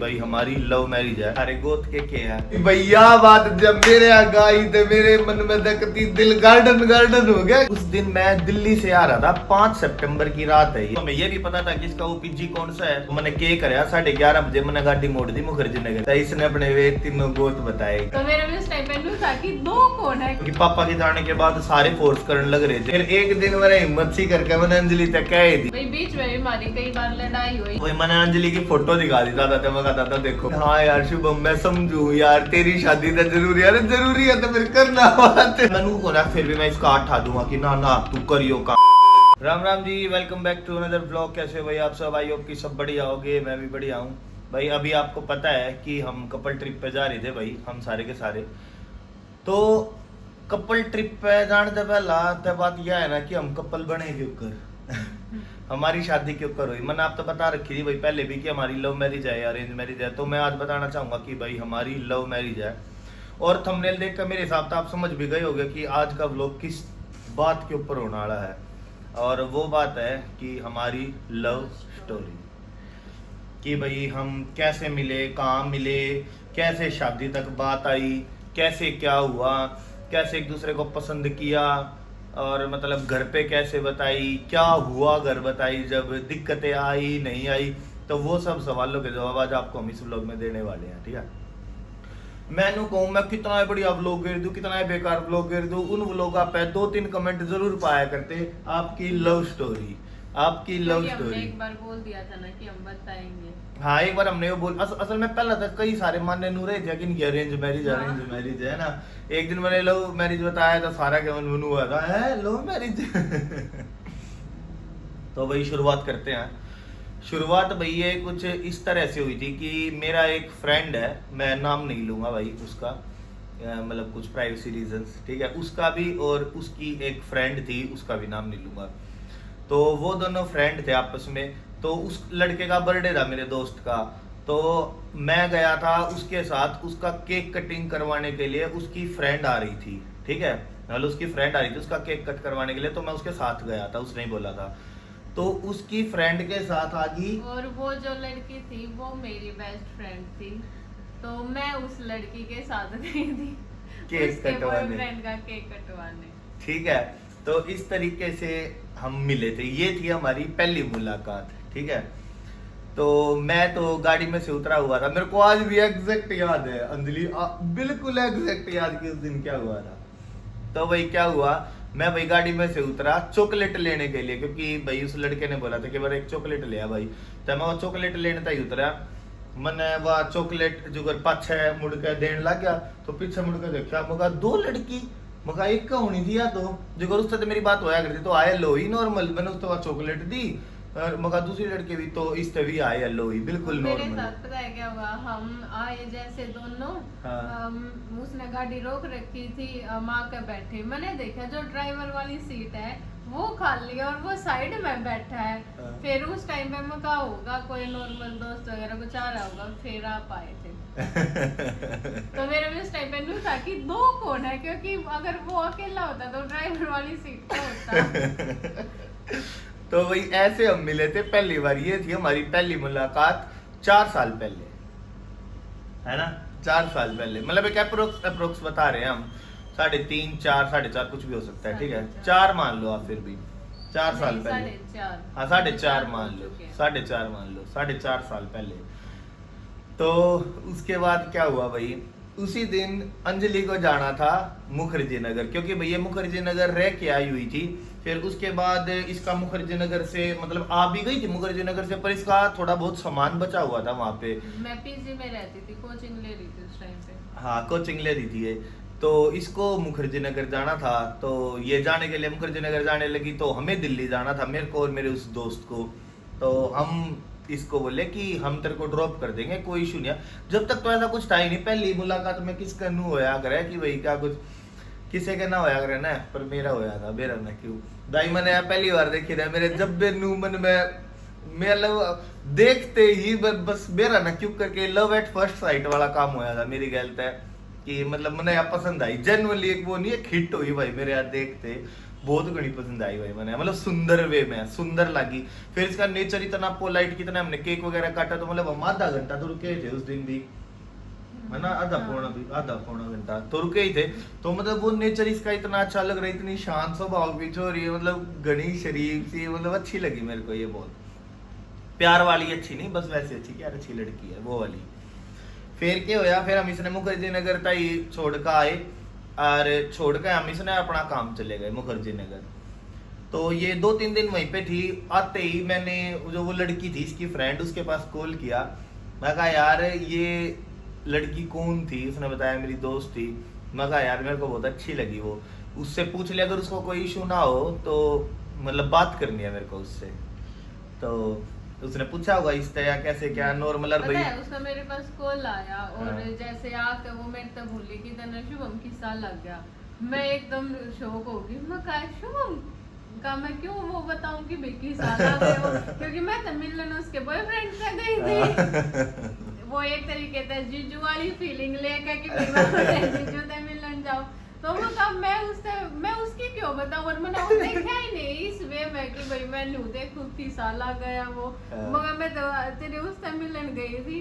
भाई हमारी love marriage है। अरे गोद के है भैया बात जब मेरे यहाँ गाई थे मेरे मन में धकती दिल गार्डन गार्डन हो गया। उस दिन मैं दिल्ली से आ रहा था, 5 सितंबर की रात है। तो मैं ये भी पता था कि इसका ओपीजी कौन सा है। तो मैंने के कराया 11:30 बजे मैंने गाड़ी मोड़ दी मुखर्जी नगर। तो इसने अपने वे तीनों गोद बताए। तो मेरा भी उस टाइम पे था कि दो कौन है, क्योंकि पापा के जाने के बाद सारे फोर्स करने लग रहे थे। फिर एक दिन मैंने हिम्मत सी करके मैंने अंजलि तक कह दी। भाई बीच में भी हमारी कई बार लड़ाई हुई। वही मैंने अंजलि की फोटो दिखा दी था, मैं कहता था देखो हाँ यार शुभम मैं समझू यार तेरी शादी तो जरूरी है, जरूरी है तो फिर करना बात मैनू को ना। फिर भी मैं इसका आठ दूंगा कि ना ना तू करियो काम। Ram Ram ji, welcome back to another blog. कैसे हो भाई आप सब? आई होप कि सब बढ़िया होगे, मैं भी बढ़िया हूँ भाई। अभी आपको पता है कि हम कपल ट्रिप पे जा रहे थे भाई, हम सारे के सारे। तो कपल ट्रिप पे जाने से पहला तो बात यह है ना कि हम कपल बने के ऊपर हमारी शादी के ऊपर हुई। मैंने आप तो बता रखी थी भाई पहले भी कि हमारी लव मैरिज है या अरेंज मैरिज है। तो मैं आज बताना चाहूंगा कि भाई हमारी लव मैरिज है। और थंबनेल देख कर मेरे हिसाब से आप समझ भी गए होंगे कि आज का व्लॉग किस बात के ऊपर होने वाला है। और वो बात है कि हमारी लव स्टोरी, कि भाई हम कैसे मिले, कहाँ मिले, कैसे शादी तक बात आई, कैसे क्या हुआ, कैसे एक दूसरे को पसंद किया, और मतलब घर पे कैसे बताई, क्या हुआ घर बताई, जब दिक्कतें आई नहीं आई। तो वो सब सवालों के जवाब आज आपको हम इस व्लॉग में देने वाले हैं, ठीक है। मैंने कहूँ मैं कितना बढ़िया व्लॉग गिर दूं, कितना बेकार व्लॉग गिर दूं, उन व्लॉगों पे 2-3 कमेंट जरूर पाया करते आपकी लव स्टोरी, आपकी लव स्टोरी। एक बार बोल दिया था ना कि हम बताएंगे। हाँ एक बार हमने वो बोल असल में पहला था कई सारे मानने नूरे थे कि इनकी अरेंज मैरिज है ना। एक दिन मैंने लव मैरिज बताया तो सारा के मन हुआ था है लव मैरिज तो भाई शुरुआत करते हैं। शुरुआत भाई ये कुछ इस तरह से हुई थी कि मेरा एक फ्रेंड है, मैं नाम नहीं लूंगा भाई उसका, मतलब कुछ प्राइवेसी रीजंस, ठीक है, उसका भी और उसकी एक फ्रेंड थी उसका भी नाम नहीं लूंगा। तो वो दोनों फ्रेंड थे आपस में। तो उस लड़के का बर्थडे था मेरे दोस्त का। तो मैं गया था उसके साथ, उसका केक कटिंग करवाने के लिए उसकी फ्रेंड आ रही थी, ठीक है, मतलब उसकी फ्रेंड आ रही थी उसका केक कट करवाने के लिए। तो मैं उसके साथ गया था, उसने ही बोला था। तो उसकी फ्रेंड के साथ आ गई, और वो जो लड़की थी वो मेरी बेस्ट फ्रेंड थी। तो मैं उस लड़की के साथ गई थी केक कटवाने, बॉयफ्रेंड का केक कटवाने, ठीक है। तो इस तरीके से हम मिले थे, ये थी हमारी पहली मुलाकात, ठीक है। तो मैं तो गाड़ी में से उतरा हुआ था, मेरे को आज भी एग्जैक्ट याद है अंजलि, बिल्कुल एग्जैक्ट याद कि उस दिन क्या हुआ था। तो भाई क्या हुआ, मैं भाई गाड़ी में से उतरा चॉकलेट लेने के लिए, क्योंकि भाई उस लड़के ने बोला था कि बार एक चॉकलेट ले आ भाई। तो मैं वो चॉकलेट लेने तक उतरा। मैंने वह चॉकलेट जो पाछे मुड़ के देने लग गया। तो पीछे मुड़ के देखा, मगा 2 लड़की, मगा एक का होनी थी या जो उससे तो मेरी बात होया करती। तो आए लो ही नॉर्मल, मैंने उसको चॉकलेट दी और मगा दूसरी लड़के भी तो इस भी आए लो ही बिल्कुल मेरे नॉर्मल। साथ पता है क्या हुआ, हम आए जैसे दोनों, हाँ। उसने गाड़ी रोक रखी थी, हम आकर बैठे। मैंने देखा जो ड्राइवर वाली सीट है वो खाली है और वो साइड में बैठा है। हाँ। फिर उस टाइम पे मैं कहा होगा कोई नॉर्मल दोस्त वगैरह कुछ आ रहा होगा, फिर आप आए थे तो मेरा भी उस टाइम पे नहीं था कि 2 कौन है, क्योंकि अगर वो अकेला होता तो ड्राइवर वाली सीट का होता तो वही ऐसे हम मिले थे पहली बार। ये थी हमारी पहली मुलाकात 4 साल पहले, है ना, 4 साल पहले, मतलब एक अप्रोक्स बता रहे हैं हम, 3.5, 4, 4.5 कुछ भी हो सकता है, ठीक है, 4 मान लो आप, फिर भी 4 साल पहले, हाँ 4.5 मान लो, 4.5 मान लो, 4.5 साल पहले। तो उसके बाद क्या हुआ भाई, उसी दिन अंजलि को जाना था मुखर्जी नगर, क्योंकि भैया मुखर्जी नगर रह के आई हुई थी। फिर उसके बाद इसका मुखर्जी नगर से मतलब आ भी गई थी मुखर्जी नगर से, पर इसका थोड़ा बहुत सामान बचा हुआ था वहाँ पे। मैं पीजी में रहती थी, कोचिंग ले रही थी उस टाइम पे। हाँ कोचिंग ले रही थी ये। तो इसको मुखर्जी नगर जाना था। तो ये जाने के लिए मुखर्जी नगर जाने लगी, तो हमें दिल्ली जाना था, मेरे को और मेरे उस दोस्त को। तो हम इसको बोले कि हम तेरे को ड्रॉप कर देंगे, कोई इशू नहीं है। जब तक तो ऐसा कुछ था ही नहीं, पहली मुलाकात में किसका नू होया करे कि भाई क्या कुछ किसी के ना होया करे ना, पर मेरा होया था, मेरा ना क्यों दाई मैंने पहली बार देखी था मेरे, जब भी नू मन में मैं लव देखते ही बस मेरा ना क्यों करके लव एट फर्स्ट साइट वाला काम होया था मेरी गलत है कि मतलब मैंने यहाँ पसंद आई जेन्युइनली, एक वो नहीं एक हिट हुई भाई मेरे यहाँ देखते। बहुत घनी पसंद आई भाई मैंने, मतलब सुंदर वे में सुंदर लगी। फिर इसका नेचर इतना पोलाइट, कितना हमने केक वगैरह काटा तो मतलब हम आधा घंटा तो रुके थे उस दिन भी, है ना, आधा पौना घंटा तो रुके ही थे। तो मतलब वो नेचर इसका इतना अच्छा लग रहा है, इतनी शांत स्वभाव की छोरी है, मतलब घनी शरीफ सी, मतलब अच्छी लगी मेरे को ये बहुत। प्यार वाली अच्छी नहीं, बस वैसे अच्छी कि यार अच्छी लड़की है वो वाली। फिर क्या होया, फिर हम इसने मुखर्जी नगर ताई छोड़ कर आए, और छोड़ कर हम इसने अपना काम चले गए मुखर्जी नगर। तो ये 2-3 दिन वहीं पे थी। आते ही मैंने जो वो लड़की थी इसकी फ्रेंड, उसके पास कॉल किया। मैं कहा यार ये लड़की कौन थी, उसने बताया मेरी दोस्त थी। मैं कहा यार मेरे को बहुत अच्छी लगी वो, उससे पूछ लिया अगर उसको कोई इशू ना हो तो मतलब बात करनी है मेरे को उससे। तो उसने पूछा होगा इस तरह कैसे क्या नॉर्मल पता है उसका मेरे पास कॉल आया और जैसे आके वो मेरे तक भूली कि तना शुभम किस्सा लग गया। मैं एकदम शौक हो गई, मैं कहा शुभम का मैं क्यों वो बताऊं कि भाई किस्सा लग गए हो, क्योंकि मैं तो मिलने उसके बॉयफ्रेंड से गई थी। वो एक तरीके से जीजू वाली फीलिंग लेकर कि भाई जीजू से मिलने जाओ। तो वो कहा मैं उसकी क्यों बताऊं, और मैंने वो देखा ही नहीं इस वे में कि भाई मैं न्यू देखूं किस्सा लग गया वो, मगर मैं तो तेरे उससे मिलन गई थी।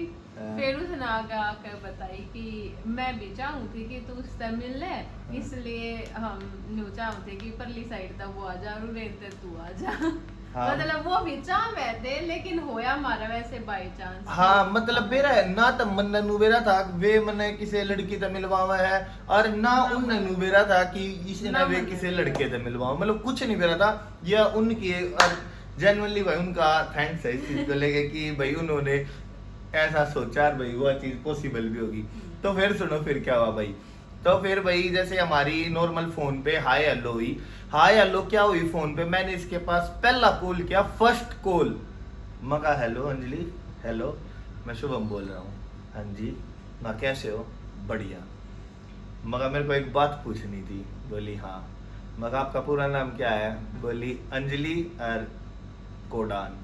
फिर उसने आकर बताई कि मैं भी चाहूँ थी कि तू उससे मिल ले, इसलिए हम न्यू चाहते कि परली साइड तक वो आ जा और रेंते तू आ जा। हाँ। मतलब वो भी चाहते थे लेकिन होया हमारा वैसे बाय चांस। हाँ मतलब मेरा ना तो मन नुबेरा था वे मने किसी लड़की से मिलवावा है, और ना उन नुबेरा था कि इसे ना वे किसी लड़के से मिलवाओ, मतलब कुछ नहीं मेरा था। या उनकी और जेन्युइनली भाई उनका थैंक्स है इस चीज को लेके कि भाई उन्होंने ऐसा सोचा और भाई वो चीज पॉसिबल भी होगी। तो फिर सुनो फिर क्या हुआ भाई। तो फिर भाई जैसे हमारी नॉर्मल फोन पे हाय हेलो हुई। हाय हेलो क्या हुई फोन पे, मैंने इसके पास पहला कॉल किया, फर्स्ट कॉल। मैं कहा हेलो अंजलि, हेलो मैं शुभम बोल रहा हूँ। हाँ जी मैं कैसे हो, बढ़िया। मगर मेरे को एक बात पूछनी थी। बोली हाँ। मगर आपका पूरा नाम क्या है, बोली अंजलि और कोडान।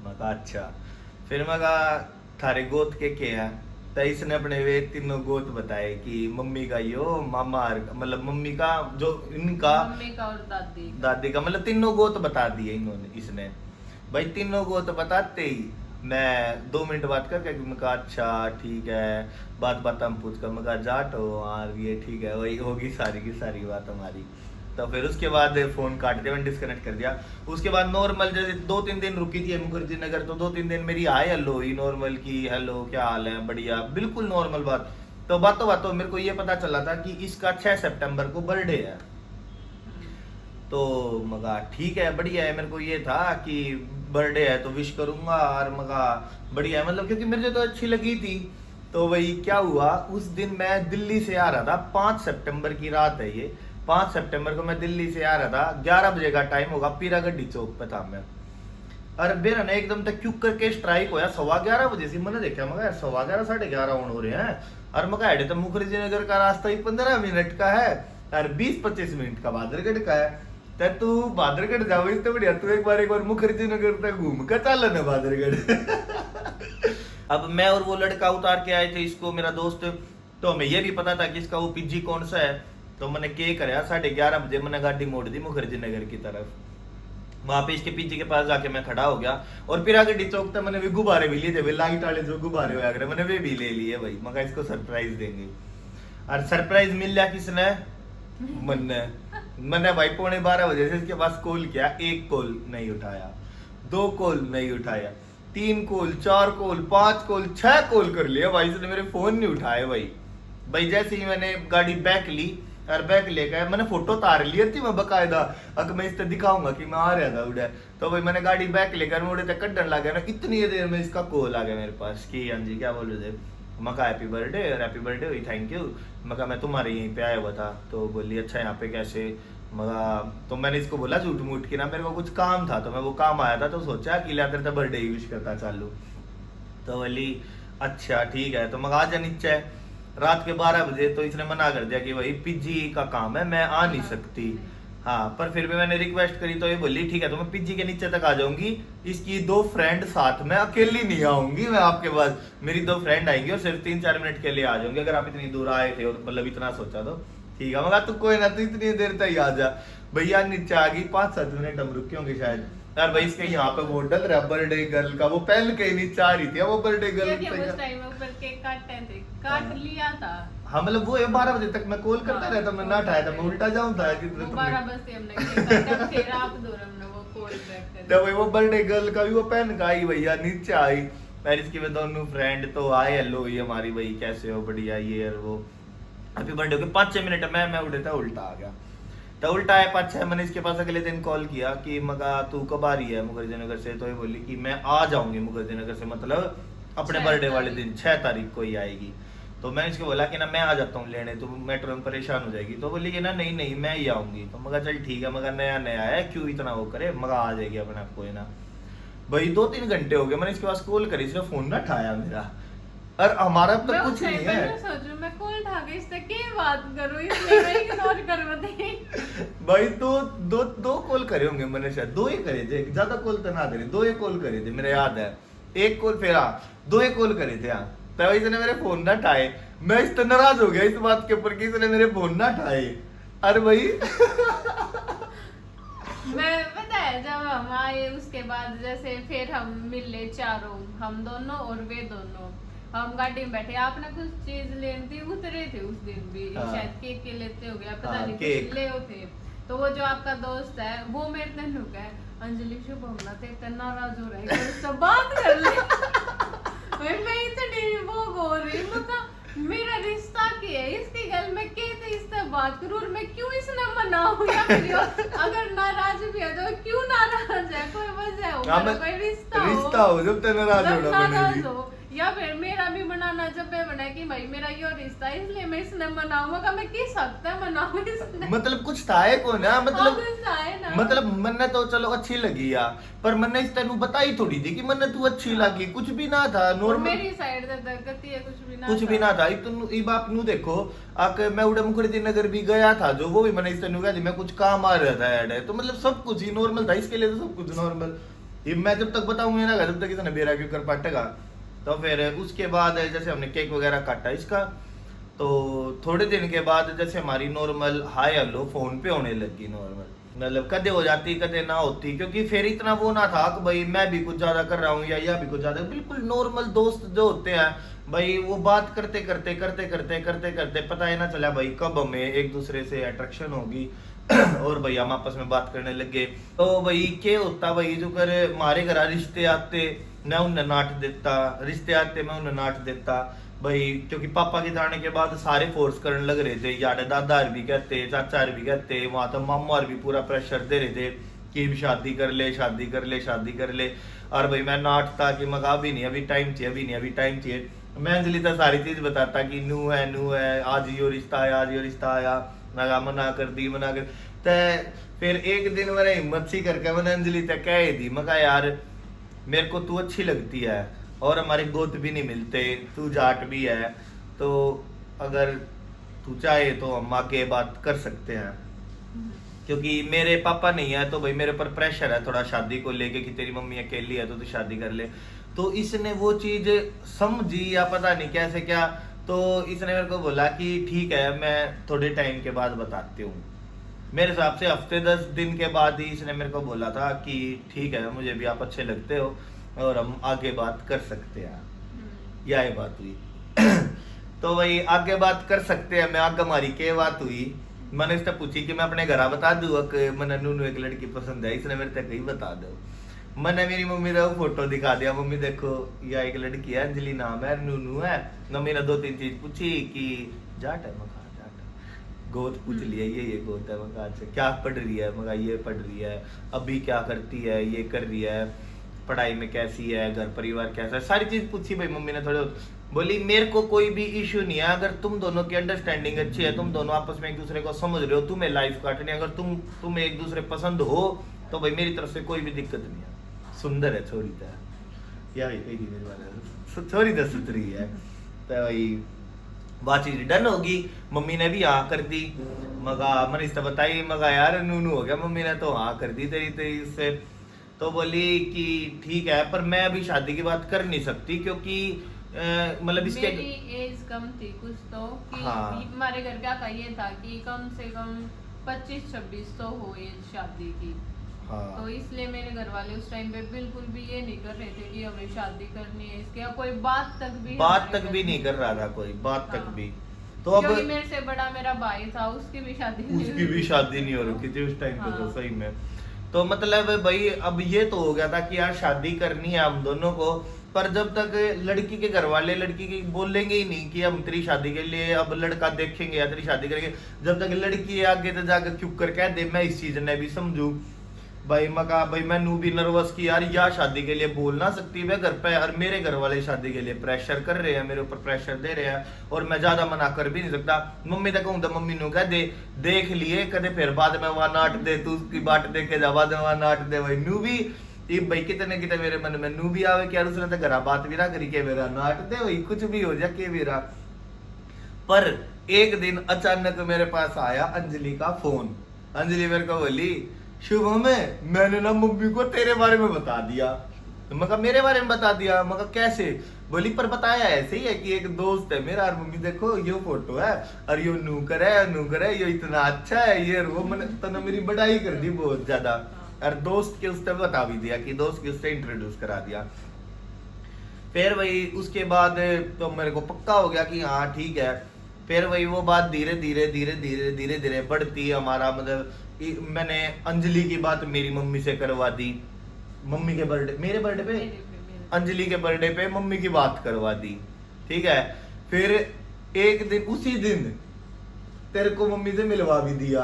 मगर अच्छा। फिर मगर थारे गोत के है, तो इसने अपने वे तीनों गोत बताए कि मम्मी का यो मामा, मतलब मम्मी का जो इनका मम्मी का और दादी का मतलब तीनों गोत बता दिए इन्होंने इसने। भाई तीनों गोत बताते ही मैं 2 मिनट बात करके मैं कहा अच्छा ठीक है, बात हम पूछ कर मैं कहा जाट हो, हाँ ये ठीक है, वही होगी सारी की सारी बात हमारी। तो फिर उसके बाद फोन काट दिया, मैंने डिस्कनेक्ट कर दिया। उसके बाद नॉर्मल जैसे 2-3 दिन रुकी थी मुखर्जी नगर, तो 2-3 दिन मेरी हाय हेलो हुई नॉर्मल की, हेलो क्या हाल है, बढ़िया, बिल्कुल नॉर्मल बात। तो बातों मेरे को ये पता चला था कि इसका 6 सितंबर को बर्थडे है। तो मगा ठीक है बढ़िया है, मेरे को ये था कि बर्थडे है तो विश करूंगा, और मगा बढ़िया है मतलब क्योंकि मुझे तो अच्छी लगी थी। तो वही क्या हुआ, उस दिन मैं दिल्ली से आ रहा था, 5 सितंबर की रात है ये, 5 सितंबर को मैं दिल्ली से आ रहा था, 11 बजे का टाइम होगा, पीरागड्डी चौक पे था मैं। और मेरा ना एकदम तक क्यों करके स्ट्राइक होया 11:15 बजे से। मैंने देखा मगर 11:15 11:30 हो रहे हैं, और मगर हेडे तो मुखर्जी नगर का रास्ता ही 15 मिनट का है और 20-25 मिनट का बहादुरगढ़ का है। तो तू बहादुरगढ़ जाओ इससे बढ़िया तू एक बार मुखर्जी नगर तक घूम कर चल ना बहादुरगढ़। अब मैं और वो लड़का उतार के आए थे इसको, मेरा दोस्त। तो हमें ये भी पता था कि इसका वो पीजी कौन सा है। तो मैंने क्या कराया, 11:30 बजे मैंने गाड़ी मोड़ दी मुखर्जी नगर की तरफ। वहां पे इसके पीछे के पास जाके मैं खड़ा हो गया, और पीरागड्डी चौक तक मैंने भी गुब्बारे भी लिए थे, लाइट वाले जो गुब्बारे हुआ करे मैंने वे भी ले लिए भाई, मगर इसको सरप्राइज देंगे। और सरप्राइज मिल गया किसने, मैंने भाई 11:15 बजे से इसके पास कॉल किया, 1 कॉल नहीं उठाया, 2 कॉल नहीं उठाया, 3 कॉल, 4 कॉल, 5 कॉल, 6 कॉल कर लिया भाई, इसने मेरे फोन नहीं उठाए भाई। जैसे ही मैंने गाड़ी बैक ली और बैग लेकर मैंने फोटो तार ली थी मैं बकायदा, अगर मैं इस तरह दिखाऊंगा कि मैं आ रहा था उड़े। तो भाई मैंने गाड़ी बैग लेकर मुड़े तक कड्डन लगा ना, इतनी देर में इसका कॉल आ गया मेरे पास कि हाँ जी क्या बोल रहे थे। मैं कहा हैप्पी बर्थडे, और हैप्पी बर्थडे हुई, थैंक यू। मैं कहा मैं तुम्हारे यहीं पे आया हुआ था। तो बोली अच्छा यहाँ पे कैसे। मगा तो मैंने इसको बोला झूठ मूठ की ना मेरे को कुछ काम था, तो मैं वो काम आया था, तो सोचा कि लिया तेरे बर्थडे ही विश करता चालू। तो बोली अच्छा ठीक है, तो मगा आ जा नीचे। रात के 12 बजे तो इसने मना कर दिया कि भाई पीजी का काम है मैं आ नहीं सकती। हाँ पर फिर भी मैंने रिक्वेस्ट करी तो ये बोली ठीक है तो मैं पीजी के नीचे तक आ जाऊंगी, इसकी 2 फ्रेंड साथ में, अकेली नहीं आऊंगी मैं आपके पास, मेरी 2 फ्रेंड आएंगी और सिर्फ 3-4 मिनट के लिए आ जाऊंगी, अगर आप इतनी दूर आए थे और मतलब इतना सोचा तो ठीक है मगर तू कोई ना, तू इतनी देर तक आ जा। भैया नीचे आ गई, 5-7 मिनट हम रुके होंगे शायद यार। भाई इसके यहाँ पे मॉडल रहा बर्थडे गर्ल का, वो पहन के नीचे आ रही थी वो बर्थडे गर्ल। क्योंकि उस टाइम ऊपर केक काटते थे, काट लिया था। हाँ मतलब वो 12 बजे तक मैं कॉल करता रहता, मैं ना उठाया था, मैं उल्टा जाऊं था कि 12 बजे हमने केक काटा, फिर आप दोनों हमने वो कॉल बैक कर तो वो बर्थडे गर्ल का भी वो पहन का आई भैया, नीचे आई। पेरिस की दोनों फ्रेंड तो आए, हेलो ये हमारी भाई कैसे हो, बढ़िया ये और वो। हैप्पी बर्थडे के 5-6 मिनट मैं उठे था, उल्टा आ गया। तो उल्टा आया 5-6, मैंने इसके पास अगले दिन कॉल किया कि मगा तू कब आ रही है मुखर्जी नगर से, तो ये बोली कि मैं आ जाऊंगी मुखर्जी नगर से, मतलब अपने बर्थडे वाले दिन 6 तारीख को ही आएगी। तो मैंने इसको बोला कि ना मैं आ जाता हूँ लेने, तो मेट्रो में परेशान हो जाएगी। तो बोली कि ना नहीं नहीं मैं ही आऊंगी। तो मगर चल ठीक है, मगर नया नया है क्यों इतना वो करे, मगर आ जाएगी अपने आप को है ना। भाई 2-3 घंटे हो गए, मैंने इसके पास कॉल करी, इसने फोन ना उठाया मेरा, और हमारा अब तक कुछ नहीं है। मैं सोच रही मैं कॉल उठा के इससे क्या बात करूं, इसलिए मैं इग्नोर कर बते। भाई तो दो कॉल करे होंगे मैंने, शायद 2 ही करे थे, ज्यादा कॉल तो ना करे, 2 ही कॉल करे थे मेरे याद है। एक कॉल फिर 2 ही कॉल करे थे। हाँ तो इसने मेरे फोन ना उठाए, मैं इस तरह नाराज हो गया इस बात के ऊपर कि इसने मेरे फोन ना उठाए। अरे भाई मैं पता है जब हम आए उसके बाद जैसे फिर हम मिले चारों, हम दोनों और वे दोनों, हम गाड़ी में बैठे, आपने कुछ चीज लेनी थी, उतरे थे उस दिन भी। हाँ। शायद केक के लेते हो गया, पता हाँ, नहीं केक। कुछ ले थे। तो वो जो आपका दोस्त है वो मेरे से रुका है, अंजलि शुभम ना थे इतना नाराज हो रहा है कि उससे बात कर ले। मैं इतनी वो हो रही, मतलब मेरा रिश्ता क्या है इसकी गल में कहते इससे बात करूं, और मैं क्यों इसने मनाऊं, या फिर अगर नाराज भी है तो क्यों नाराज है, कोई वजह हो, कोई रिश्ता हो जब तक नाराज जब होना नाराज हो, या फिर मेरा भी मनाना जब मैं बना कि भाई मेरा यो रिश्ता है इसलिए मैं इसने मनाऊंगा, मैं किस हद तक मनाऊं इसने, मतलब कुछ था है को ना, ना मतलब मन्ने तो चलो अच्छी लगी यार, पर मन्ने इस तेनू बताई थोड़ी थी कि मन्ने तू अच्छी लगी, कुछ भी ना था और नॉर्मल, मेरी साइड से दिक्कत है कुछ भी ना था। ई बाप नू देखो आके मैं उड़े मुखर्जी नगर भी गया था जो, वो भी मैंने इस तेनू कहा थी, मैं कुछ काम आ रहा था ऐड, तो मतलब सब कुछ ही नॉर्मल था, इसके लिए तो सब कुछ नॉर्मल। ये मैं जब तक बताऊंगा ना जब तक इसने बेरा क्यों कर पाटेगा। तो फिर उसके बाद जैसे हमने केक वगैरह काटा इसका, तो थोड़े दिन के बाद जैसे हमारी नॉर्मल हाय हेलो फोन पे होने लगी नॉर्मल, मतलब कदे हो जाती कदे ना होती, क्योंकि फिर इतना वो ना था कि भाई मैं भी कुछ ज्यादा कर रहा हूँ या भी कुछ ज्यादा, बिल्कुल नॉर्मल दोस्त जो होते हैं भाई, वो बात करते करते पता ही ना चला भाई कब हमें एक दूसरे से अट्रैक्शन होगी और भाई हम आपस में बात करने लगे। तो भाई क्या होता भाई जो कर हमारे घर रिश्ते आते मैं उन्हें नाट देता, रिश्ते आते मैं उन्हें नाट देता भाई, क्योंकि पापा के जाने के बाद सारे फोर्स करने लग रहे थे, यार दादा भी कहते, चाचा भी कहते, वहां तो मामा भी पूरा प्रेशर दे रहे थे कि शादी कर ले शादी कर ले शादी कर ले। और भाई मैं नाटता कि मगा अभी नहीं, अभी टाइम चाहिए, अभी नहीं अभी टाइम चाहिए। मैं अंजलि तो सारी चीज बताता कि नू है आज यो रिश्ता आया, आज यो रिश्ता आया, मैं मना कर दी मना कर। तो फिर एक दिन मैंने हिम्मत सी करके मैंने अंजलि तक कह दी, मैं यार मेरे को तू अच्छी लगती है और हमारे गोद भी नहीं मिलते, तू जाट भी है, तो अगर तू चाहे तो हम आगे बात कर सकते हैं, क्योंकि मेरे पापा नहीं है तो भाई मेरे पर प्रेशर है थोड़ा शादी को लेके कि तेरी मम्मी अकेली है तो तू शादी कर ले। तो इसने वो चीज समझी या पता नहीं कैसे क्या, तो इसने मेरे को बोला कि ठीक है मैं थोड़े टाइम के बाद बताती हूँ। मेरे हिसाब से हफ्ते 10 दिन के बाद ही इसने मेरे को बोला था कि ठीक है मुझे भी आप अच्छे लगते हो और हम आगे बात कर सकते हैं, यह बात हुई। तो भाई आगे बात कर सकते हैं, मैं आगे हमारी क्या बात हुई, मैंने इससे पूछी कि मैं अपने घर बता दूँ कि मैंने नूनू एक लड़की पसंद है, इसने मेरे तक ही बता दो। मैंने मेरी मम्मी का फोटो दिखा दिया, मम्मी देखो यह एक लड़की है अंजलि नाम है, नूनू है। मम्मी ने 2-3 चीज पूछी कि जाट है, मखा जाट है, गोद पूछ लिया, ये गोद है, मखा अच्छा क्या पढ़ रही है, मखा ये पढ़ रही है, अभी क्या करती है, ये कर रही है, पढ़ाई में कैसी है, घर परिवार कैसा है, सारी चीज पूछी भाई मम्मी ने। थोड़े बोली मेरे को कोई भी इशू नहीं है, अगर तुम दोनों की अंडरस्टैंडिंग अच्छी है, तुम दोनों आपस में एक दूसरे को समझ रहे हो, तुम्हें लाइफ काटनी, अगर तुम एक दूसरे पसंद हो तो भाई मेरी तरफ से कोई भी दिक्कत नहीं है। सुंदर है छोरी था या मेरे वाला छोरी तो सुथरी है। तो भाई बातचीत डन होगी, मम्मी ने भी हाँ कर दी, मगा मैंने इससे बताई, मगा यार नूनू हो गया, मम्मी ने तो हाँ कर दी तेरी से। तो बोली कि ठीक है पर मैं अभी शादी की बात कर नहीं सकती, क्योंकि मतलब इसके मेरी एज कम थी कुछ तो कि हाँ। हमारे घर का ये था कि कम से कम 25-26 तो हो एज शादी की। तो हाँ इसलिए मेरे घर वाले उस टाइम पे बिल्कुल भी ये नहीं कर रहे थे कि हमें शादी करनी है इसके, या कोई बात तक भी नहीं कर रहा था कोई बात तक हाँ। भी। तो अब क्योंकि मेरे से बड़ा मेरा भाई था, उसकी भी शादी नहीं हो रही थी उस टाइम पे तो हाँ। सही में। तो मतलब भाई अब ये तो हो गया था कि यार शादी करनी है हम दोनों को, पर जब तक लड़की के घर वाले लड़की की बोलेंगे ही नहीं कि हम तेरी शादी के लिए अब लड़का देखेंगे या तेरी शादी करेंगे, जब तक लड़की आगे तो जाकर क्यों कर कह दे मैं इस चीज ने भी समझू भाई। मैं कहा भाई मैं नू भी नर्वस की यार या शादी के लिए बोल ना सकती मैं घर पे, और मेरे घर वाले शादी के लिए प्रेशर कर रहे हैं, मेरे ऊपर प्रेशर दे रहे हैं और मैं ज्यादा मना कर भी नहीं सकता। मम्मी तक कहूँ तो मम्मी नु कह दे देख लिए कदे फिर बाद में वहां नाट दे तू उसकी बाट देखे जा बाद में वहां नाट दे भाई नू भी ये भाई कितने कितने मेरे मन में नू भी आवे कि यार उसने तो घरा बात भी ना करी के मेरा नाट दे भाई कुछ भी हो जा के मेरा। पर एक दिन अचानक मेरे पास आया अंजलि का फोन। अंजलि मेरे को बोली शुभम मैंने ना मम्मी को तेरे बारे में बता दिया। तो मैं कहा मेरे बारे में बता दिया? मैं कहा कैसे? बोली पर बताया ऐसे ही है कि एक दोस्त है मेरा और मम्मी देखो ये फोटो है और ये नूकर है ये इतना अच्छा है ये वो। मैंने तो मेरी बड़ाई कर दी बहुत ज्यादा और दोस्त के उससे बता भी दिया कि दोस्त के उससे इंट्रोड्यूस करा दिया। फिर वही उसके बाद तो मेरे को पक्का हो गया कि हाँ ठीक है। फिर वही वो बात धीरे धीरे बढ़ती हमारा मतलब मैंने अंजलि की बात मेरी मम्मी से करवा दी। मम्मी के बर्थडे मेरे बर्थडे पे अंजलि के बर्थडे पे मम्मी की बात करवा दी। ठीक है फिर एक दिन उसी दिन तेरे को मम्मी से मिलवा भी दिया।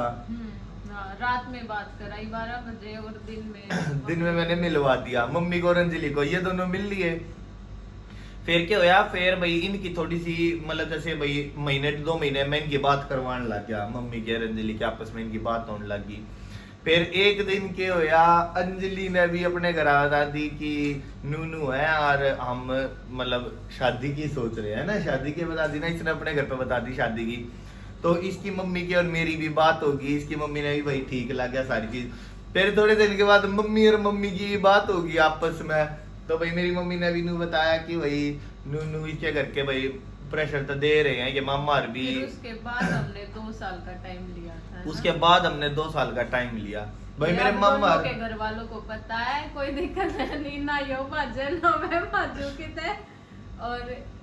रात में बात कराई 12 बजे और दिन में मैंने मिलवा दिया मम्मी को और अंजलि को, ये दोनों मिल लिए। फिर क्या होया फिर भाई इनकी थोड़ी सी मतलब जैसे भाई महीने 2 महीने में इनकी बात करवाने लग गया मम्मी के और अंजलि के आपस में इनकी बात होने लगी। फिर एक दिन क्या होया अंजलि ने भी अपने घर बता दी कि नूनू है और हम मतलब शादी की सोच रहे हैं ना, शादी की बता दी ना, इसने अपने घर पे बता दी शादी की। तो इसकी मम्मी की और मेरी भी बात होगी, इसकी मम्मी ने भी भाई ठीक लग गया सारी चीज। फिर थोड़े दिन के बाद मम्मी और मम्मी की बात होगी आपस में। तो भाई मेरी मम्मी ने भी नू बताया कि भाई नू इसके घर के भाई प्रेशर तो दे रहे हैं कि मामा भी। उसके बाद हमने 2 साल का टाइम लिया था। उसके बाद हमने 2 साल का टाइम लिया भाई मेरे मामा के घर वालों को पता है कोई दिक्कत नहीं ना यो भाजे ना मैं भाजू किते और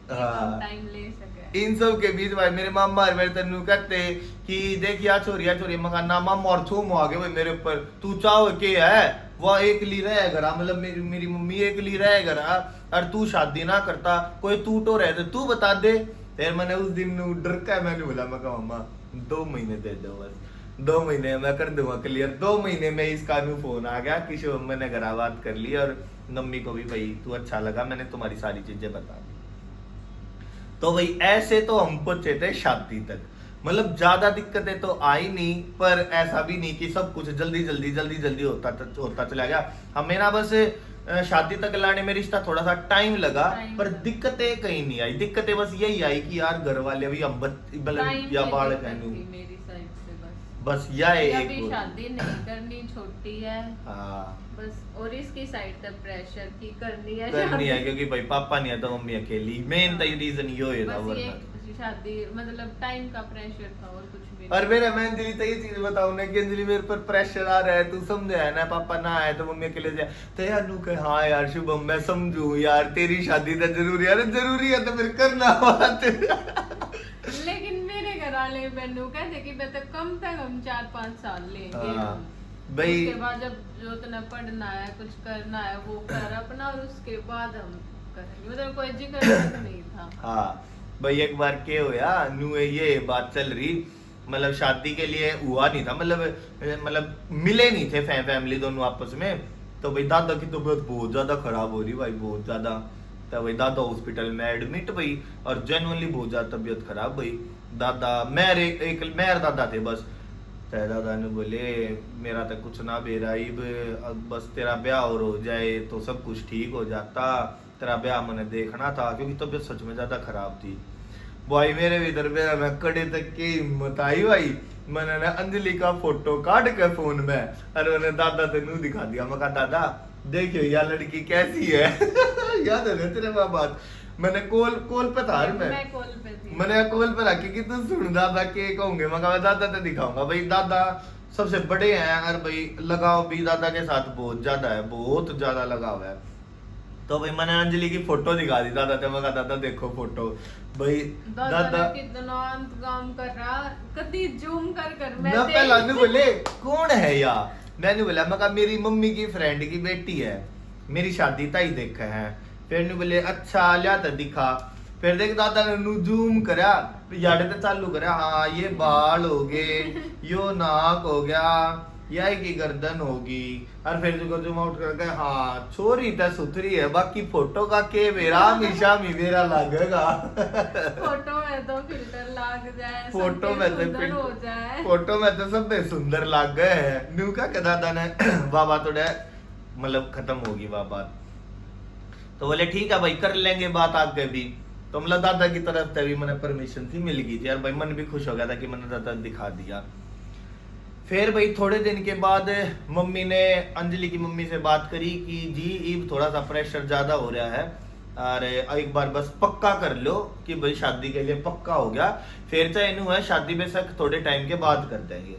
टाइम ले सके। इन सब के बीच भाई मेरे मामा मेरे तन्नू कहते कि देख यार छोरी मकाना मामा और छो आगे भाई मेरे ऊपर तू चाहो के है वह एक ली रहे घर मतलब मेरी मम्मी एक ली रहे घर और तू शादी ना करता कोई तू तो रहे तू बता दे। फिर मैंने उस दिन डर का मैंने बोला मैं कहा मामा 2 महीने दे दो बस 2 महीने मैं कर दूंगा क्लियर। 2 महीने में इसका फोन आ गया कि शुभम मैंने घर बात कर ली और मम्मी को भी भाई तू अच्छा लगा मैंने तुम्हारी सारी चीजें बता दी। तो भाई ऐसे तो हम पहुंचे थे शादी तक, मतलब ज्यादा दिक्कतें तो आई नहीं पर ऐसा भी नहीं कि सब कुछ जल्दी होता चला गया। हमें ना बस शादी तक लाने में रिश्ता थोड़ा सा टाइम लगा पर दिक्कतें कहीं नहीं आई। दिक्कतें बस यही आई कि यार घर वाले भी हम या बालक है बस यह एक शादी नहीं करनी छोटी है हाँ बस और इसकी साइड तक प्रेशर की करनी है क्योंकि भाई पापा नहीं है तो मम्मी अकेली मेन तो रीजन यो है ना शादी मतलब टाइम का प्रेशर था और कुछ भी। और मेरा मैं अंजलि तो ये चीज बताऊं ना कि अंजलि मेरे पर प्रेशर आ रहा है तू समझा है ना पापा ना आए तो मम्मी अकेले जाए तो यार नू कहे हाँ यार शुभम मैं समझू यार तेरी शादी तो जरूरी है तो फिर करना बात। लेकिन मेरे घर वाले मैनू कहते कि मैं तो कम से कम 4-5 साल लेंगे भाई उसके बाद जब जो तुम्हें पढ़ना है कुछ करना है वो कर अपना और उसके बाद हम करेंगे मतलब कोई जिक्र नहीं था। हाँ भाई एक बार क्या होया नू ये बात चल रही मतलब शादी के लिए हुआ नहीं था मतलब मिले नहीं थे फैमिली दोनों आपस में। तो भाई दादा की तबीयत बहुत ज्यादा खराब हो रही भाई बहुत ज्यादा। तो भाई दादा हॉस्पिटल में एडमिट भाई और जेन्युइनली बहुत ज्यादा तबीयत खराब भाई। दादा मेरे दादा थे बस। तो दादा ने बोले मेरा तो कुछ ना बेरा बस तेरा ब्याह और हो जाए तो सब कुछ ठीक हो जाता तेरा ब्याह मैंने देखना था क्योंकि तबीयत सच में ज्यादा खराब थी भाई मेरे भी इधर मैं कड़े तक की हिम्मत आई भाई मैंने ना अंजलि का फोटो काट के फोन में और मैंने दादा तेनू दिखा दिया। मैं कहा दादा देखियो यार लड़की कैसी है याद है ना तेरे माँ बात। मैंने कोल पे था मैं कॉल पे थी। मैंने कोल पे रखी कि तू सुन दादा के कहूंगे, मैं कहा दादा तो दिखाऊंगा भाई, दादा सबसे बड़े हैं और भाई लगाव भी दादा के साथ बहुत ज्यादा है, बहुत ज्यादा लगाव है। तो भाई मैंने अंजलि की फोटो दिखा दी दादा से, मैं कहा दादा देखो फोटो भाई। दादा कितना काम कर रहा, कभी जूम कर मैं पहला नहीं बोले कौन है यार, मैंने बोला मैं कहा मेरी मम्मी की फ्रेंड की बेटी है, मेरी शादी ताई देखा है। फिर नहीं बोले अच्छा लिया तो दिखा, फिर देख दादा ने जूम करा, याडे तो चालू करा, हाँ ये बाल हो गए, यो नाक हो गया, यह की गर्दन होगी, और फिर जो जूम आउट करके हाँ छोरी तो सुथरी है, बाकी फोटो का के मेरा हमेशा मेरा लगेगा। फोटो में तो फिल्टर लग जाए, फोटो में तो हो जाए, फोटो में तो सब सुंदर लग गए हैं। न्यू क्या कह दादा ने बाबा तो मतलब खत्म होगी बात, तो बोले ठीक है भाई कर लेंगे बात आगे भी। तो मतलब दादा की तरफ से भी मैंने परमिशन थी मिल गई थी यार, भाई मन भी खुश हो गया था कि मैंने दादा दिखा दिया। फिर भाई थोड़े दिन के बाद मम्मी ने अंजलि की मम्मी से बात करी कि जी ईब थोड़ा सा प्रेशर ज्यादा हो रहा है, और एक बार बस पक्का कर लो कि भाई शादी के लिए पक्का हो गया, फिर चाहे इनू है शादी बेशक थोड़े टाइम के बाद कर देंगे।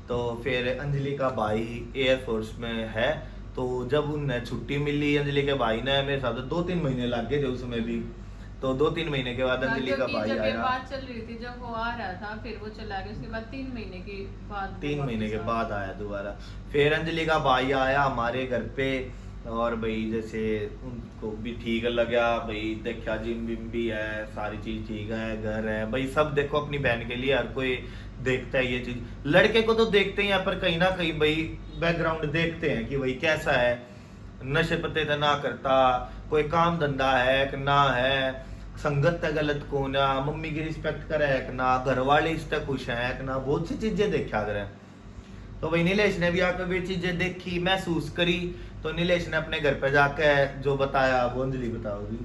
तो फिर अंजलि का भाई एयरफोर्स में है, तो जब उन्हें छुट्टी मिली अंजलि के भाई ने, मेरे साथ 2-3 महीने लग गए थे उसमें भी, तो 2-3 महीने के बाद अंजलि का भाई आया। बात चल रही थी जब वो आ रहा था, फिर वो चला गया, उसके बाद 3 महीने के बाद 3 महीने के बाद आया दोबारा। फिर अंजलि का भाई आया हमारे घर पे, और भाई जैसे उनको भी ठीक लगा भाई, देखा जिम विम भी है, सारी चीज ठीक है, घर है भाई, सब देखो अपनी बहन के लिए हर कोई देखता है ये चीज। लड़के को तो देखते हैं पर कहीं ना कहीं भाई बैकग्राउंड देखते हैं कि भाई कैसा है, नशे पत्ते तो ना करता, कोई काम धंधा है कि ना है, संगत है गलत को ना, मम्मी की रिस्पेक्ट करे है कि ना, घर वाले इससे खुश हैं कि ना, बहुत सी चीजें देखा करें। तो भाई नीलेश ने भी आकर वे चीजें देखी, महसूस करी, तो नीलेश ने अपने घर पे जाके जो बताया वो अंजलि बताओगी।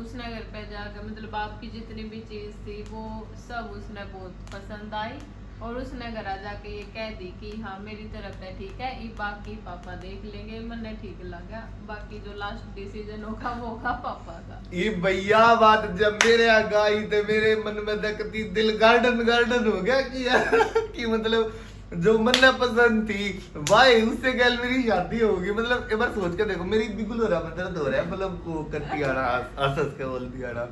उसने घर पे जाकर मतलब आपकी जितनी भी चीज थी वो सब उसने बहुत पसंद आई, और उसने घर आ जाके ये कह दी कि हाँ मेरी तरफ है ठीक है, ये बाकी पापा देख लेंगे, मैंने ठीक लगा, बाकी जो लास्ट डिसीजन होगा वो होगा पापा का। ये भैया बात जब मेरे आगे आई तो मेरे मन में देखती दिल गार्डन हो गया कि यार कि मतलब जो मन पसंद थी भाई उससे कल मेरी शादी होगी। मतलब एक बार सोच के देखो, मेरी बिल्कुल हो रहा है, दर्द हो रहा है, मतलब वो करती आ रहा हंस के बोलती आ रहा,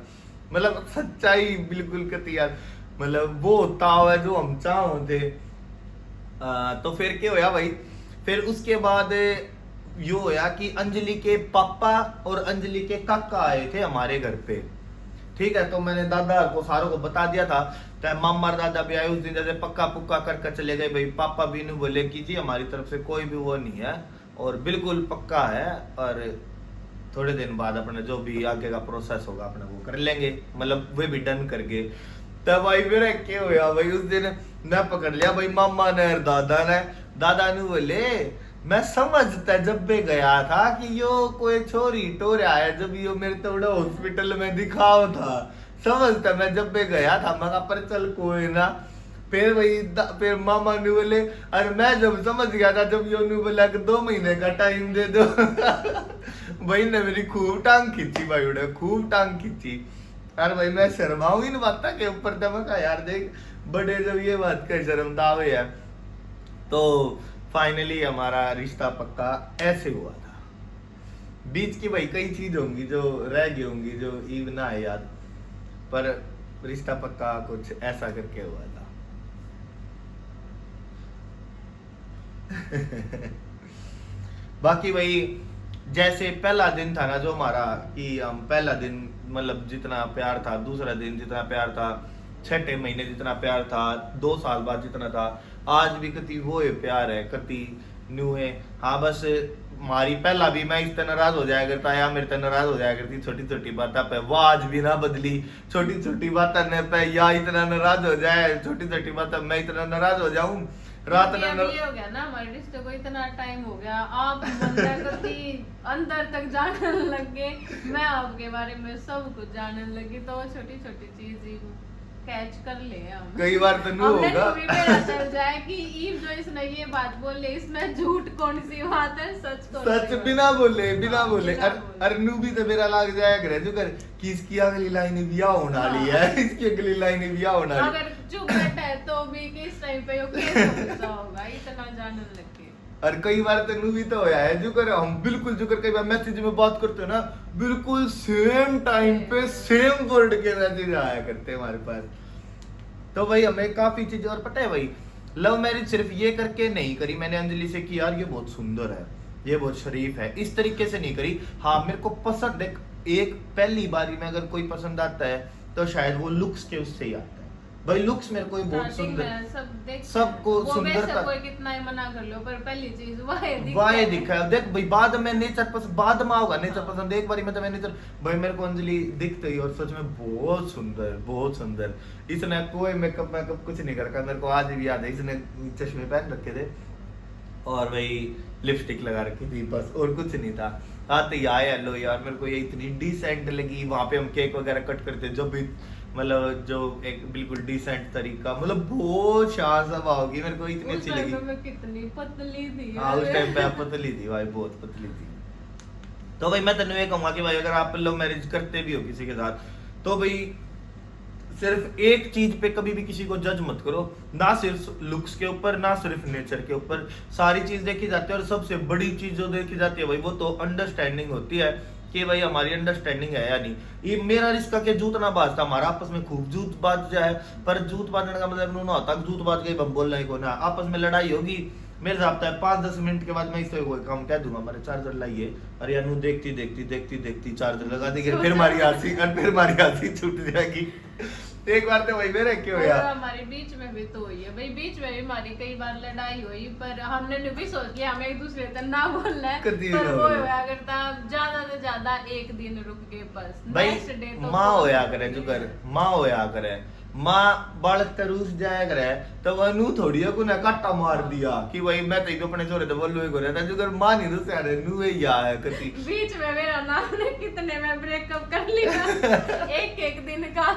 मतलब सच्चाई बिल्कुल करती यार, मतलब वो ताव है जो हम चाहो थे। तो फिर क्या होया भाई, फिर उसके बाद यो होया कि अंजलि के पापा और अंजलि के काका आए थे हमारे घर पे, ठीक है। तो मैंने दादा को सारों को बता दिया था, तो मामा दादा भी आए उस दिन, जैसे पक्का पुक्का कर चले गए भाई। पापा भी नहीं बोले कि जी हमारी तरफ से कोई भी वो नहीं है और बिल्कुल पक्का है, और थोड़े दिन बाद अपने जो भी आगे का प्रोसेस होगा अपने वो कर लेंगे, मतलब वे भी डन करके। तब भाई मेरा क्या होया भाई, उस दिन मैं पकड़ लिया भाई मामा ने और दादा ने बोले मैं समझता जब भी गया था कि यो कोई छोरी टोरा है, जब यो मेरे थोड़ा हॉस्पिटल में दिखाओ था, समझता मैं जब भी गया था, मैं पर चल कोई ना। फिर वही फिर मामा ने बोले, अरे मैं जब समझ गया था जब यो ने बोला कि 2 महीने का टाइम दे दो भाई ने मेरी खूब टांग खींची भाई, उन्हें खूब टांग खींची। अरे भाई मैं शर्माऊ ही नहीं बात के ऊपर, तब यार देख बड़े जब ये बात का शर्मता हुए है। तो फाइनली हमारा रिश्ता पक्का ऐसे हुआ था। बीच की भाई कई चीज होंगी जो रह गई होंगी जो ईव ना है याद, पर रिश्ता पक्का कुछ ऐसा करके हुआ था। बाकी भाई जैसे पहला दिन था ना जो हमारा, कि हम पहला दिन मतलब जितना प्यार था, दूसरा दिन जितना प्यार था, 6 महीने जितना प्यार था, 2 साल बाद जितना था, आज भी कति वो है प्यार है, कति न्यू है। हाँ बस हमारी पहला भी मैं इस तरह नाराज हो जाया करता या मेरे तरह नाराज हो जाया करती छोटी छोटी बातों पे, वो आज भी ना बदली। छोटी छोटी बातें पे या इतना नाराज हो जाए, छोटी छोटी बातें मैं इतना नाराज हो जाऊं रात में। ये हो गया ना हमारे रिश्ते को इतना टाइम हो गया, आप अंदर तक जानने लग गए, मैं आपके बारे में सब कुछ जानने लगी, तो छोटी छोटी चीज ही कैच कर ले हम। कई बार तो नहीं हमने होगा। भी पता चल जाए कि ईव जो इसने ये बात बोली इसमें झूठ कौन सी बात है, सच कौन सी सच बात बिना बोले बिना हाँ, बोले। बिना बोले। अरनू भी तो मेरा लाग जाया करे जो कर कि इसकी अगली लाइन भी आ होने वाली है, इसकी अगली लाइन भी आ होने वाली। अगर चुप बैठा है तो भी किस टाइम पे यो कैसे गुस्सा होगा, इतना जानने लग के। और कई बार तो भी तो होया है जो कर हम बिल्कुल जो कर कई बार मैसेज में बात करते हो ना, बिल्कुल सेम टाइम पे सेम वर्ड के मैसेज आया करते हैं हमारे पास। तो भाई हमें काफी चीजें, और पता है भाई लव मैरिज सिर्फ ये करके नहीं करी मैंने अंजलि से कि यार ये बहुत सुंदर है, ये बहुत शरीफ है, इस तरीके से नहीं करी। हाँ मेरे को पसंद एक पहली बारी में अगर कोई पसंद आता है तो शायद वो लुक्स के उससे ही आता है। भाई लुक्स मेरे को बहुत सुंदर, सबको सुंदरता, कोई कितना ही मना कर लो पर पहली चीज वाह वाह दिखा है। देख भाई बाद में नेचर पसंद, बाद में होगा नेचर पसंद, एक बारी में तो मैं नेचर भाई मेरे को अंजलि दिखते ही और सच में बहुत सुंदर बहुत सुंदर। इसने कोई मेकअप कुछ नहीं कर रखा, मेरे को आज भी याद है इसने चश्मे पहन रखे थे और भाई लिपस्टिक लगा रखी थी बस, और कुछ नहीं था। आते ही आए हेलो यार मेरे को ये इतनी डिसेंट लगी। वहां पे हम केक वगैरह कट करते जब भी, मतलब जो एक बिल्कुल डिसेंट तरीका, मतलब बहुत शान सभा होगी, मेरे को इतनी अच्छी लगी। मैं कितनी पतली थी हाँ उस टाइम पे आप पतली थी भाई, बहुत पतली थी। तो भाई मैं तेन ये कहूंगा कि भाई अगर आप लव मैरिज करते भी हो किसी के साथ तो भाई सिर्फ एक चीज पे कभी भी किसी को जज मत करो, ना सिर्फ लुक्स के ऊपर ना सिर्फ नेचर के ऊपर, सारी चीज देखी जाती है। और सबसे बड़ी चीज जो देखी जाती है भाई वो तो अंडरस्टैंडिंग होती है कि भाई हमारी अंडरस्टैंडिंग है या नहीं। ये मेरा रिश्ता के जूत ना बाजता, हमारा आपस में खूब जूत बाज जाए, पर जूत बाजने का मतलब ना होता जूत बाज गई बम बोलना ही को ना, आपस में लड़ाई होगी मेरे साथ है 5-10 मिनट के बाद मैं इससे कोई काम कह दूंगा हमारे चार्जर लाइए, अरे यानू देखती देखती देखती देखती चार्जर लगा देगी, फिर हमारी हंसी छूट जाएगी। एक बार तो वही मेरे क्यों यार हमारे बीच में भी तो हुई है भाई, बीच में भी हमारी कई बार लड़ाई हुई पर हमने भी सोच लिया हमें एक दूसरे से ना बोलना है, पर वो होया करता ज्यादा से ज्यादा एक दिन रुक के बस भाई। नेक्स्ट डे तो माँ होया करे जो कर माँ होया करे, माँ बालक तरूस जाया करे तो वह नू थोड़ी को ना काटा मार दिया कि भाई मैं तो अपने छोरे तो बोलो को रहता जो कर माँ नहीं रुस यार नू ही यार करती। बीच में मेरा नाम ने कितने में ब्रेकअप कर लिया एक दिन का।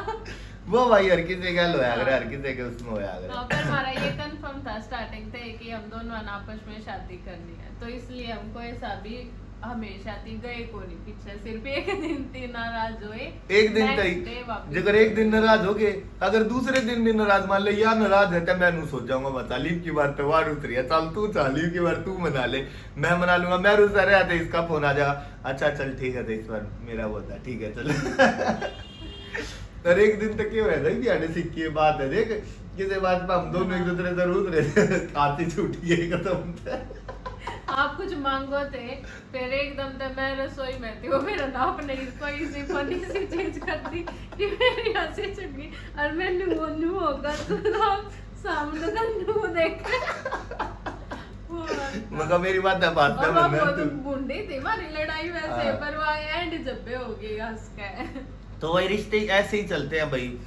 वो भाई हर किसी का होया करे, हर किसी के उसमें होया करे। पर हमारा ये कंफर्म था स्टार्टिंग से कि हम दोनों आपस में शादी करनी है, तो इसलिए हमको ऐसा भी हमेशा थी गए को नहीं पीछे, सिर्फ एक दिन थी नाराज हुए, एक दिन तक जगह एक दिन नाराज हो गए, अगर दूसरे दिन भी नाराज मान ले या नाराज है तो मैं नू सोच जाऊंगा बता लीव की बार तो वार उतरी है, चल तू चल लीव की बार तू मना ले, मैं मना लूंगा, मैं रुसा रहा था इसका फोन आ जा, अच्छा चल ठीक है तो इस बार मेरा वो था ठीक है चल। और एक दिन तक ये हुआ था कि आने सिक्की की बात है देख किसी बात पे हम दोनों एक दूसरे से रूठ रहे थे, आती छूटी है खत्म। आप कुछ मांगो थे फिर एकदम से मैं रसोई में थी, वो मेरा नाप नहीं कोई सी फनी सी चीज कर दी कि मेरी हंसी छूट गई और मैं नू होगा तो सामने का नू देख मगर मेरी बात है बात और कर वो तो बूंदी थी हमारी लड़ाई वैसे, पर वो एंड जब पे होगी हंस के। तो वही रिश्ते ऐसे ही चलते हैं भाई।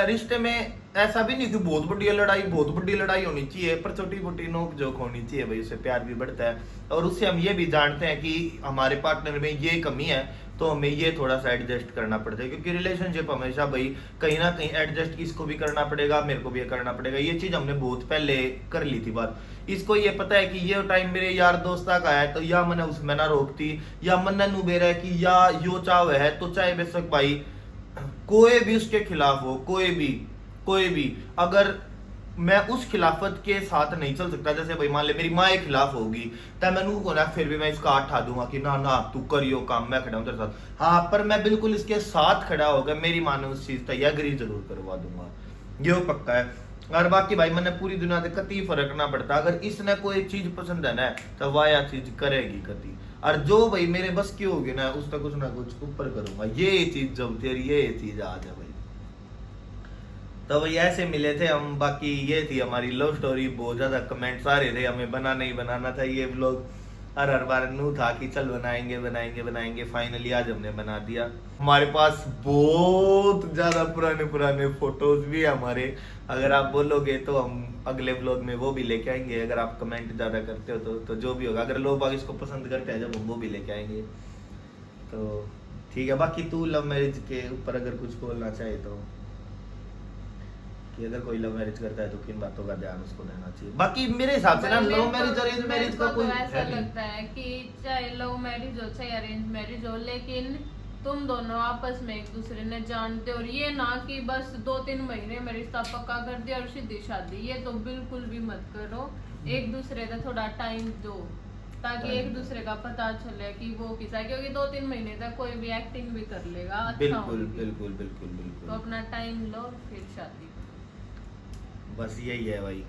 रिश्ते में ऐसा भी नहीं कि बहुत बड़ी लड़ाई होनी चाहिए, पर छोटी मोटी नोक जोक होनी चाहिए भाई, उससे प्यार भी बढ़ता है। और उससे हम ये भी जानते हैं कि हमारे पार्टनर में ये कमी है तो हमें ये थोड़ा सा एडजस्ट करना पड़ता है, क्योंकि रिलेशनशिप हमेशा भाई कहीं ना कहीं एडजस्ट इसको भी करना पड़ेगा, मेरे को भी ये करना पड़ेगा। ये चीज हमने बहुत पहले कर ली थी बात। इसको ये पता है कि ये टाइम मेरे यार दोस्ता का है तो या मैंने उसमें ना रोकती, या मन नू बेरा है कि या यो चाव है तो चाहे बेशक भाई कोई भी उसके खिलाफ हो, कोई भी अगर मैं उस खिलाफत के साथ नहीं चल सकता, जैसे भाई मान ले मेरी माँ के खिलाफ होगी तो मैं नू को ना फिर भी मैं इसका हाथ उठा दूंगा कि ना ना तू करियो काम, मैं खड़ा हूं तेरे साथ। हाँ पर मैं बिल्कुल इसके साथ खड़ा होकर मेरी माँ ने उस चीज तैयार जरूर करवा दूंगा, ये पक्का है। और बाकी भाई मैंने पूरी दुनिया से कति फर्क ना पड़ता, अगर इसने कोई चीज पसंद है ना तो वह यह चीज करेगी कति, और जो भाई मेरे बस की होगी ना उसका कुछ ना कुछ ऊपर करूंगा, ये चीज जब तेरी ये चीज आ जाए भाई। तो भाई ऐसे मिले थे हम। बाकी ये थी हमारी लव स्टोरी। बहुत ज्यादा कमेंट्स आ रहे थे हमें बनाना ही बनाना था ये व्लॉग, हर बार नू था कि चल बनाएंगे। फाइनली आज हमने बना दिया। हमारे पास बहुत ज्यादा पुराने फोटोज भी है हमारे, अगर आप बोलोगे तो हम अगले व्लॉग में वो भी लेके आएंगे, अगर आप कमेंट ज्यादा करते हो तो जो भी होगा, अगर लोग बाग इसको पसंद करते हैं जब हम वो भी लेके आएंगे तो ठीक है। बाकी तू लव मैरिज के ऊपर अगर कुछ बोलना चाहे तो कि अगर कोई लव मैरिज करता है तो किन बातों का ध्यान उसको देना चाहिए। बाकी मेरे हिसाब से ना लव मैरिज और अरेंज मैरिज का कोई ऐसा है नहीं। लगता है कि चाहे लव मैरिज हो चाहे अरेंज मैरिज हो, लेकिन तुम दोनों आपस में एक दूसरे ने जानते हो, और ये ना कि बस 2-3 महीने में रिश्ता पक्का कर दिया और सीधी शादी, ये तो बिल्कुल भी मत करो। एक दूसरे का थोड़ा टाइम दो ताकि एक दूसरे का पता चले कि वो किसा है, क्योंकि 2-3 महीने तक कोई भी एक्टिंग भी कर लेगा, अच्छा बिल्कुल होगी। बिल्कुल बिल्कुल बिल्कुल। तो अपना टाइम लो फिर शादी करो। बस यही है भाई।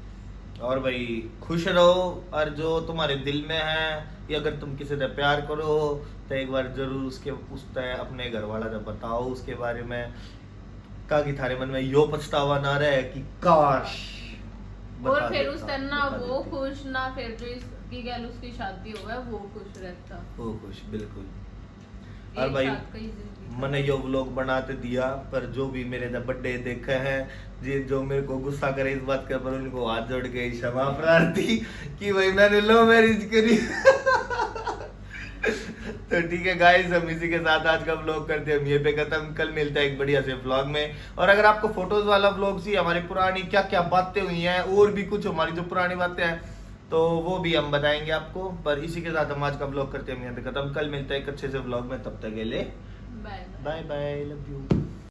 और भाई खुश रहो, और जो तुम्हारे दिल में है, या अगर तुम किसी से प्यार करो तो एक बार जरूर उसके अपने घर वाला जब बताओ उसके बारे में, कि थारे मन में यो पछतावा ना रहे कि काश और फिर उस दिन ना वो खुश ना फिर जो इसकी गैल उसकी शादी होगा वो खुश रहता, वो खुश बिल्कुल। एक और भाई साथ कई जिंदगी मैंने यो व्लॉग बनाते दिया, पर जो भी मेरे बर्थडे देखे हैं जो मेरे को गुस्सा करे इस बात का, पर उनको हाथ जोड़ के क्षमा प्रार्थी कि भाई मैंने लव मैरिज करी। तो ठीक है गाइस, हम इसी के साथ आज का व्लॉग करते हैं हम ये पे खत्म। कल मिलता है एक बढ़िया से व्लॉग में। और अगर आपको फोटोज वाला व्लॉग सी हमारी पुरानी क्या क्या बातें हुई हैं और भी कुछ हमारी जो पुरानी बातें हैं तो वो भी हम बताएंगे आपको। पर इसी के साथ हम आज का व्लॉग करते हैं हम यहाँ पे खत्म। कल मिलता है एक अच्छे से व्लॉग में, तब तक के लिए bye bye bye, love you.